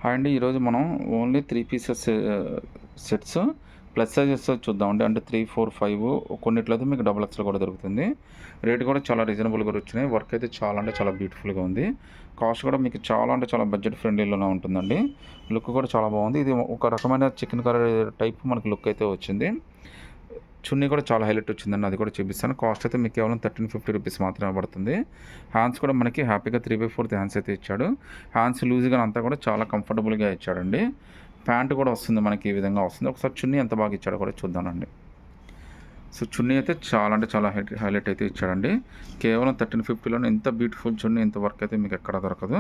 And ఈరోజు మనం only 3 pieces sets plus sizes చూద్దామండి. అంటే 3, 4, 5 కొన్నిట్లో అయితే మీకు డబుల్ ఎక్స్ఎల్ కూడా దొరుకుతుంది. రేట్ కూడా చాలా రీజనబుల్గా వచ్చినాయి. వర్క్ అయితే చాలా అంటే చాలా బ్యూటిఫుల్గా ఉంది. కాస్ట్ కూడా మీకు చాలా అంటే చాలా బడ్జెట్ ఫ్రెండ్లీలోనే ఉంటుందండి. లుక్ కూడా చాలా బాగుంది. ఇది ఒక రకమైన చికెన్ కర్రీ టైప్ మనకి లుక్ అయితే వచ్చింది. చున్నీ కూడా చాలా హైలైట్ వచ్చిందండి. అది కూడా చూపిస్తాను. కాస్ట్ అయితే మీకు కేవలం 1350 రూపీస్ మాత్రమే పడుతుంది. హ్యాండ్స్ కూడా మనకి హ్యాపీగా 3/4 హ్యాండ్స్ అయితే ఇచ్చాడు. హ్యాండ్స్ లూజ్గా అంతా కూడా చాలా కంఫర్టబుల్గా ఇచ్చాడండి. ప్యాంట్ కూడా వస్తుంది మనకి ఈ విధంగా వస్తుంది. ఒకసారి చున్నీ ఎంత బాగా ఇచ్చాడో కూడా చూద్దామండి. సో చున్నీ అయితే చాలా అంటే చాలా హైలైట్ అయితే ఇచ్చాడండి. కేవలం 1350లోనే ఇంత బ్యూటిఫుల్ చున్నీ ఇంత వర్క్ అయితే మీకు ఎక్కడ దొరకదు.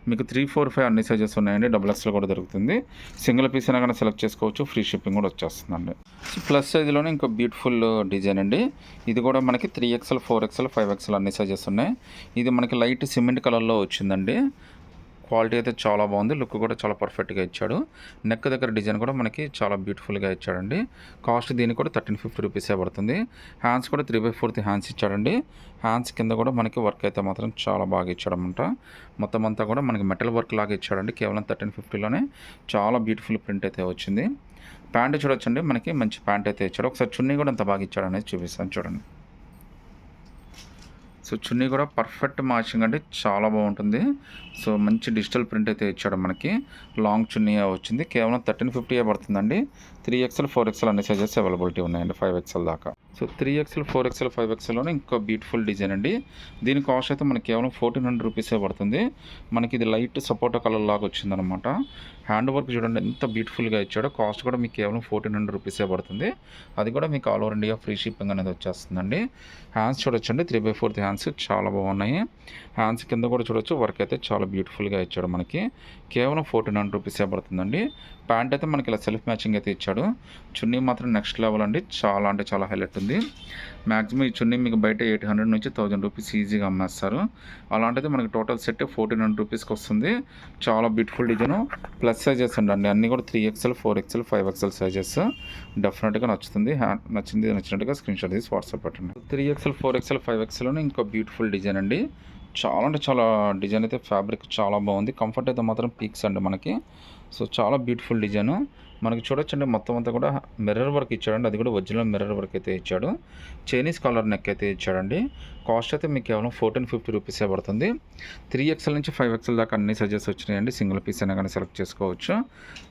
మీకు 3, 4, 5 అన్ని సైజెస్ ఉన్నాయండి. డబుల్ ఎక్స్ఎల్ కూడా దొరుకుతుంది. సింగిల్ పీస్ అయినా కానీ సెలెక్ట్ చేసుకోవచ్చు. ఫ్రీ షిప్పింగ్ కూడా వచ్చేస్తుందండి. సో ప్లస్ సైజులోనే ఇంకో బ్యూటిఫుల్ డిజైన్ అండి. ఇది కూడా మనకి 3XL, 4XL, 5XL అన్ని సైజెస్ ఉన్నాయి. ఇది మనకి లైట్ సిమెంట్ కలర్లో వచ్చిందండి. క్వాలిటీ అయితే చాలా బాగుంది. లుక్ కూడా చాలా పర్ఫెక్ట్గా ఇచ్చాడు. నెక్ దగ్గర డిజైన్ కూడా మనకి చాలా బ్యూటిఫుల్గా ఇచ్చాడండి. కాస్ట్ దీనికి కూడా 1350 రూపీసే పడుతుంది. హ్యాండ్స్ కూడా 3/4 హ్యాండ్స్ ఇచ్చాడండి. హ్యాండ్స్ కింద కూడా మనకి వర్క్ అయితే మాత్రం చాలా బాగా ఇచ్చాడనమాట. మొత్తం అంతా కూడా మనకి మెటల్ వర్క్ లాగా ఇచ్చాడండి. కేవలం 1350లోనే చాలా బ్యూటిఫుల్ ప్రింట్ అయితే వచ్చింది. ప్యాంట్ చూడొచ్చండి, మనకి మంచి ప్యాంట్ అయితే ఇచ్చాడు. ఒకసారి చున్నీ కూడా ఎంత బాగా ఇచ్చాడు అనేది చూపిస్తాను చూడండి. సో చున్నీ కూడా పర్ఫెక్ట్ మ్యాచింగ్ అండి, చాలా బాగుంటుంది. సో మంచి డిజిటల్ ప్రింట్ అయితే ఇచ్చాడు మనకి. లాంగ్ చున్నీ వచ్చింది. కేవలం 1350 పడుతుందండి. 3XL, 4XL అన్ని సైజెస్ అవైలబిలిటీ ఉన్నాయండి. 5XL దాకా. సో 3XL, 4XL, 5XLలోనే ఇంకో బ్యూటిఫుల్ డిజైన్ అండి. దీని కాస్ట్ అయితే మనకి కేవలం 1400 రూపీసే పడుతుంది. మనకి ఇది లైట్ సపోటా కలర్ లాగా వచ్చిందనమాట. హ్యాండ్ వర్క్ చూడండి ఎంత బ్యూటిఫుల్గా ఇచ్చాడో. కాస్ట్ కూడా మీకు కేవలం 1400 రూపీసే పడుతుంది. అది కూడా మీకు all over India free shipping అనేది వచ్చేస్తుందండి. హ్యాండ్స్ చూడొచ్చండి, 3/4 హ్యాండ్స్ చాలా బాగున్నాయి. హ్యాండ్స్ కింద కూడా చూడొచ్చు, వర్క్ అయితే చాలా బ్యూటిఫుల్గా ఇచ్చాడు మనకి. కేవలం 1400 రూపీసే పడుతుందండి. ప్యాంట్ అయితే మనకి ఇలా సెల్ఫ్ మ్యాచింగ్ అయితే ఇచ్చాడు. చున్నీ మాత్రం నెక్స్ట్ లెవెల్ అండి, చాలా అంటే చాలా హైలైట్ ఉంది. మ్యాక్సిమం ఈ చున్నీ మీకు బయట 800 నుంచి 1000 రూపీస్ ఈజీగా అమ్మేస్తారు. అలాంటిది మనకి టోటల్ సెట్ 1400 రూపీస్కి వస్తుంది. చాలా బ్యూటిఫుల్ డిజైన్. ప్లస్ సైజెస్ అండి, అన్నీ కూడా 3XL, 4XL, 5XL సైజెస్. డెఫినెట్గా నచ్చుతుంది. నచ్చినట్టుగా స్క్రీన్ షాట్ తీసి వాట్సాప్ పెట్టండి. 3XL, 4XL, 5XLలోనే ఇంకో బ్యూటిఫుల్ డిజైన్ అండి. చాలా అంటే చాలా డిజైన్ అయితే ఫ్యాబ్రిక్ చాలా బాగుంది. కంఫర్ట్ అయితే మాత్రం పీక్స్ అండి మనకి. సో చాలా బ్యూటిఫుల్ డిజైన్ మనకి చూడొచ్చండి. మొత్తం అంతా కూడా మిర్రర్ వర్క్ ఇచ్చాడండి. అది కూడా ఒరిజినల్ మిర్రర్ వర్క్ అయితే ఇచ్చాడు. చైనీస్ కాలర్ నెక్ అయితే ఇచ్చాడండి. కాస్ట్ అయితే మీకు కేవలం 1450 రూపీసే పడుతుంది. 3XL నుంచి 5XL దాకా అన్ని సైజెస్ వచ్చినాయండి. సింగిల్ పీస్ అయినా కానీ సెలెక్ట్ చేసుకోవచ్చు.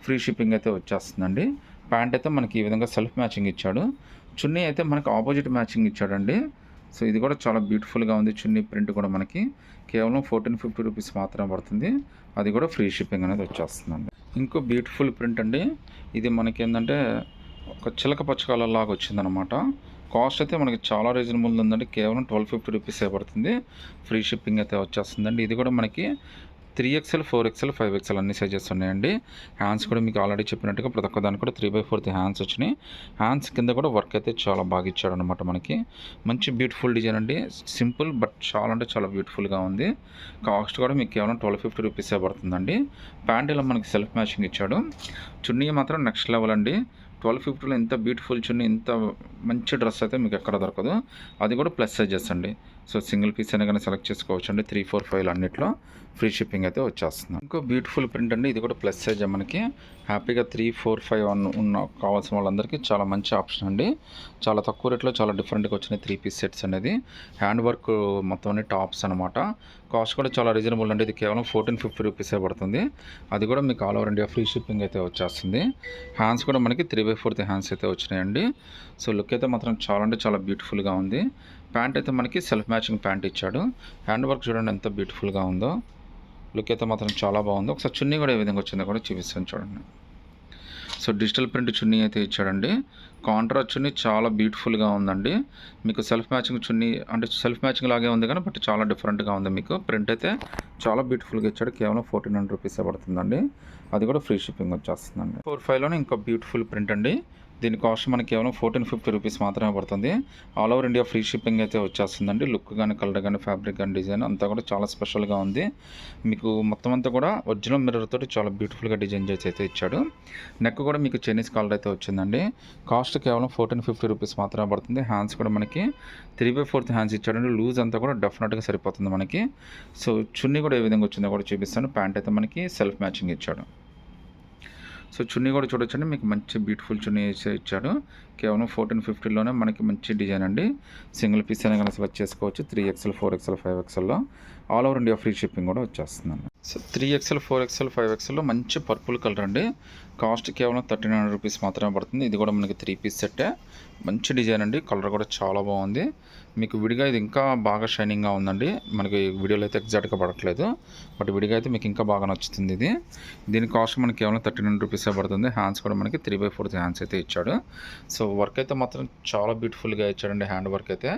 ఫ్రీ షిప్పింగ్ అయితే వచ్చేస్తుందండి. ప్యాంట్ అయితే మనకి ఈ విధంగా సెల్ఫ్ మ్యాచింగ్ ఇచ్చాడు. చున్నీ అయితే మనకి ఆపోజిట్ మ్యాచింగ్ ఇచ్చాడండి. సో ఇది కూడా చాలా బ్యూటిఫుల్గా ఉంది. చున్నీ ప్రింట్ కూడా మనకి కేవలం 1450 రూపీస్ మాత్రమే పడుతుంది. అది కూడా ఫ్రీ షిప్పింగ్ అనేది వచ్చేస్తుందండి. ఇంకో బ్యూటిఫుల్ ప్రింట్ అండి. ఇది మనకి ఏంటంటే ఒక చిలక పచ్చ కలర్ లాగా వచ్చిందనమాట. కాస్ట్ అయితే మనకి చాలా రీజనబుల్ ఉందండి. కేవలం 1250 రూపీసే పడుతుంది. ఫ్రీ షిప్పింగ్ అయితే వచ్చేస్తుందండి. ఇది కూడా మనకి 3XL, 4XL, 5XL అన్ని సైజెస్ ఉన్నాయండి. హ్యాండ్స్ కూడా మీకు ఆల్రెడీ చెప్పినట్టుగా ప్రతి ఒక్క దానికి కూడా 3/4 హ్యాండ్స్ వచ్చినాయి. హ్యాండ్స్ కింద కూడా వర్క్ అయితే చాలా బాగా ఇచ్చాడు అనమాట మనకి. మంచి బ్యూటిఫుల్ డిజైన్ అండి. సింపుల్ బట్ చాలా అంటే చాలా బ్యూటిఫుల్గా ఉంది. కాస్ట్ కూడా మీకు కేవలం 1250 రూపీసే పడుతుందండి. ప్యాంట్ ఇలా మనకి సెల్ఫ్ మ్యాచింగ్ ఇచ్చాడు. చున్నీ మాత్రం నెక్స్ట్ లెవెల్ అండి. 1250లో ఇంత బ్యూటిఫుల్ చున్నీ, ఇంత మంచి డ్రెస్ అయితే మీకు ఎక్కడ దొరకదు. అది కూడా ప్లస్ సైజెస్ అండి. సో సింగిల్ పీస్ అయినా కానీ సెలెక్ట్ చేసుకోవచ్చు అండి. 3, 4, 5 అన్నిట్లో ఫ్రీ షిప్పింగ్ అయితే వచ్చేస్తుంది. ఇంకో బ్యూటిఫుల్ ప్రింట్ అండి. ఇది కూడా ప్లస్ సైజ్ మనకి. హ్యాపీగా 3, 4, 5 ఉన్న కావాల్సిన వాళ్ళందరికీ చాలా మంచి ఆప్షన్ అండి. చాలా తక్కువ రేట్లో చాలా డిఫరెంట్గా వచ్చినాయి 3 పీస్ సెట్స్ అనేది. హ్యాండ్ వర్క్ మొత్తం అన్ని టాప్స్ అనమాట. కాస్ట్ కూడా చాలా రీజనబుల్ అండి. ఇది కేవలం 1450 రూపీసే పడుతుంది. అది కూడా మీకు all over India free shipping అయితే వచ్చేస్తుంది. హ్యాండ్స్ కూడా మనకి 3/4 హ్యాండ్స్ అయితే వచ్చినాయండి. సో లుక్ అయితే మాత్రం చాలా అంటే చాలా బ్యూటిఫుల్గా ఉంది. ప్యాంట్ అయితే మనకి సెల్ఫ్ మ్యాచింగ్ ప్యాంట్ ఇచ్చాడు. హ్యాండ్ వర్క్ చూడండి ఎంత బ్యూటిఫుల్గా ఉందో. లుక్ అయితే మాత్రం చాలా బాగుంది. ఒకసారి చున్నీ కూడా ఏ విధంగా వచ్చిందో కూడా చూపిస్తాను చూడండి. సో డిజిటల్ ప్రింట్ చున్నీ అయితే ఇచ్చాడండి. కాంట్రాస్ట్ చున్నీ చాలా బ్యూటిఫుల్గా ఉందండి. మీకు సెల్ఫ్ మ్యాచింగ్ చున్నీ అంటే సెల్ఫ్ మ్యాచింగ్ లాగే ఉంది కానీ బట్ చాలా డిఫరెంట్గా ఉంది. మీకు ప్రింట్ అయితే చాలా బ్యూటిఫుల్గా ఇచ్చాడు. కేవలం 1400 రూపీసే పడుతుందండి. అది కూడా ఫ్రీ షిప్పింగ్ వచ్చేస్తుందండి. 4/5లోనే ఇంకో బ్యూటిఫుల్ ప్రింట్ అండి. దీని కాస్ట్ మనకి కేవలం 1450 రూపీస్ మాత్రమే పడుతుంది. All over India free shipping అయితే వచ్చేస్తుందండి. లుక్ కానీ కలర్ కానీ ఫ్యాబ్రిక్ కానీ డిజైన్ అంతా కూడా చాలా స్పెషల్గా ఉంది. మీకు మొత్తం అంతా కూడా ఒరిజినల్ మిర్రర్ తోటి చాలా బ్యూటిఫుల్గా డిజైన్ చేసి అయితే ఇచ్చాడు. నెక్ కూడా మీకు చైనీస్ కాలర్ అయితే వచ్చిందండి. కాస్ట్ కేవలం 1450 రూపీస్ మాత్రమే పడుతుంది. హ్యాండ్స్ కూడా మనకి 3/4 హ్యాండ్స్ ఇచ్చాడండి. లూజ్ అంతా కూడా డెఫినెట్గా సరిపోతుంది మనకి. సో చున్నీ కూడా ఏ విధంగా వచ్చిందో కూడా చూపిస్తాను. ప్యాంట్ అయితే మనకి సెల్ఫ్ మ్యాచింగ్ ఇచ్చాడు. సో చున్నీ కూడా చూడొచ్చండి, మీకు మంచి బ్యూటిఫుల్ చున్నీ వేసి ఇచ్చాడు. కేవలం 1450లోనే మనకి మంచి డిజైన్ అండి. సింగిల్ పీస్ అయినా కానీ సెలెక్ట్ చేసుకోవచ్చు. 3XL, 4XL, 5XLలో all over India free shipping కూడా వచ్చేస్తుందండి. సో 3XL, 4XL, 5XLలో మంచి పర్పుల్ కలర్ అండి. కాస్ట్ కేవలం 1300 రూపీస్ మాత్రమే పడుతుంది. ఇది కూడా మనకి 3 పీస్ సెట్టే. మంచి డిజైన్ అండి, కలర్ కూడా చాలా బాగుంది. మీకు విడిగా ఇది ఇంకా బాగా షైనింగ్గా ఉందండి. మనకి వీడియోలో అయితే ఎగ్జాక్ట్గా పడట్లేదు, బట్ విడిగా అయితే మీకు ఇంకా బాగా నచ్చుతుంది ఇది. దీని కాస్ట్ మనకి కేవలం 1300 రూపీసే పడుతుంది. హ్యాండ్స్ కూడా మనకి 3/4 హ్యాండ్స్ అయితే ఇచ్చాడు. సో వర్క్ అయితే మాత్రం చాలా బ్యూటిఫుల్గా ఇచ్చాడండి. హ్యాండ్ వర్క్ అయితే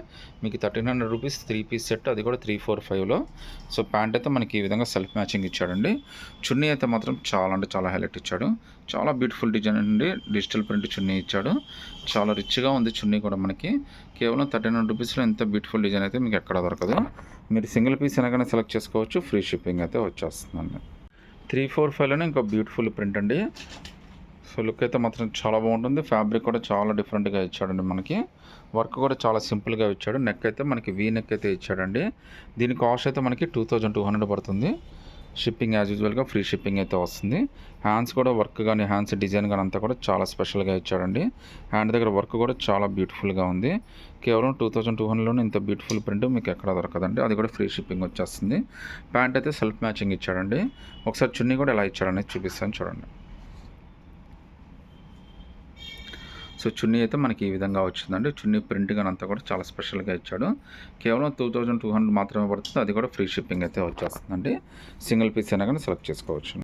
మీకు 1300 రూపీస్ 3 పీస్ సెట్, అది కూడా 3, 4, 5లో. సో ప్యాంట్ అయితే మనకి ఈ విధంగా సెల్ఫ్ మ్యాచింగ్ ఇచ్చాడండి. చున్నీ అయితే మాత్రం చాలా అంటే చాలా హైలైట్ ఇచ్చాడు. చాలా బ్యూటిఫుల్ డిజైన్ అండి. డిజిటల్ ప్రింట్ చున్నీ ఇచ్చాడు. చాలా రిచ్గా ఉంది చున్నీ కూడా మనకి. కేవలం 1300 రూపీస్లో ఎంత బ్యూటిఫుల్ డిజైన్ అయితే మీకు ఎక్కడ దొరకదు. మీరు సింగిల్ పీస్ అయినా సెలెక్ట్ చేసుకోవచ్చు. ఫ్రీ షిప్పింగ్ అయితే వచ్చేస్తుందండి. 3, 4, 5లోనే ఇంకో బ్యూటిఫుల్ ప్రింట్ అండి. సో లుక్ అయితే మాత్రం చాలా బాగుంటుంది. ఫ్యాబ్రిక్ కూడా చాలా డిఫరెంట్గా ఇచ్చాడండి మనకి. వర్క్ కూడా చాలా సింపుల్గా ఇచ్చాడు. నెక్ అయితే మనకి వీ నెక్ అయితే ఇచ్చాడండి. దీని కాస్ట్ అయితే మనకి 2200 పడుతుంది. షిప్పింగ్ యాజ్ యూజువల్గా ఫ్రీ షిప్పింగ్ అయితే వస్తుంది. హ్యాండ్స్ కూడా వర్క్ కానీ హ్యాండ్స్ డిజైన్ కానీ అంతా కూడా చాలా స్పెషల్గా ఇచ్చాడండి. హ్యాండ్ దగ్గర వర్క్ కూడా చాలా బ్యూటిఫుల్గా ఉంది. కేవలం 2200లోనే ఇంత బ్యూటిఫుల్ ప్రింట్ మీకు ఎక్కడ దొరకదండి. అది కూడా ఫ్రీ షిప్పింగ్ వచ్చేస్తుంది. ప్యాంట్ అయితే సెల్ఫ్ మ్యాచింగ్ ఇచ్చాడండి. ఒకసారి చున్నీ కూడా ఎలా ఇచ్చాడనేది చూపిస్తాను చూడండి. సో చున్నీ అయితే మనకి ఈ విధంగా వచ్చిందండి. చున్నీ ప్రింట్ కానీ అంతా కూడా చాలా స్పెషల్గా ఇచ్చాడు. కేవలం 2200 మాత్రమే పడుతుంది. అది కూడా ఫ్రీ షిప్పింగ్ అయితే వచ్చేస్తుందండి. సింగిల్ పీస్ అయినా కానీ సెలెక్ట్ చేసుకోవచ్చు.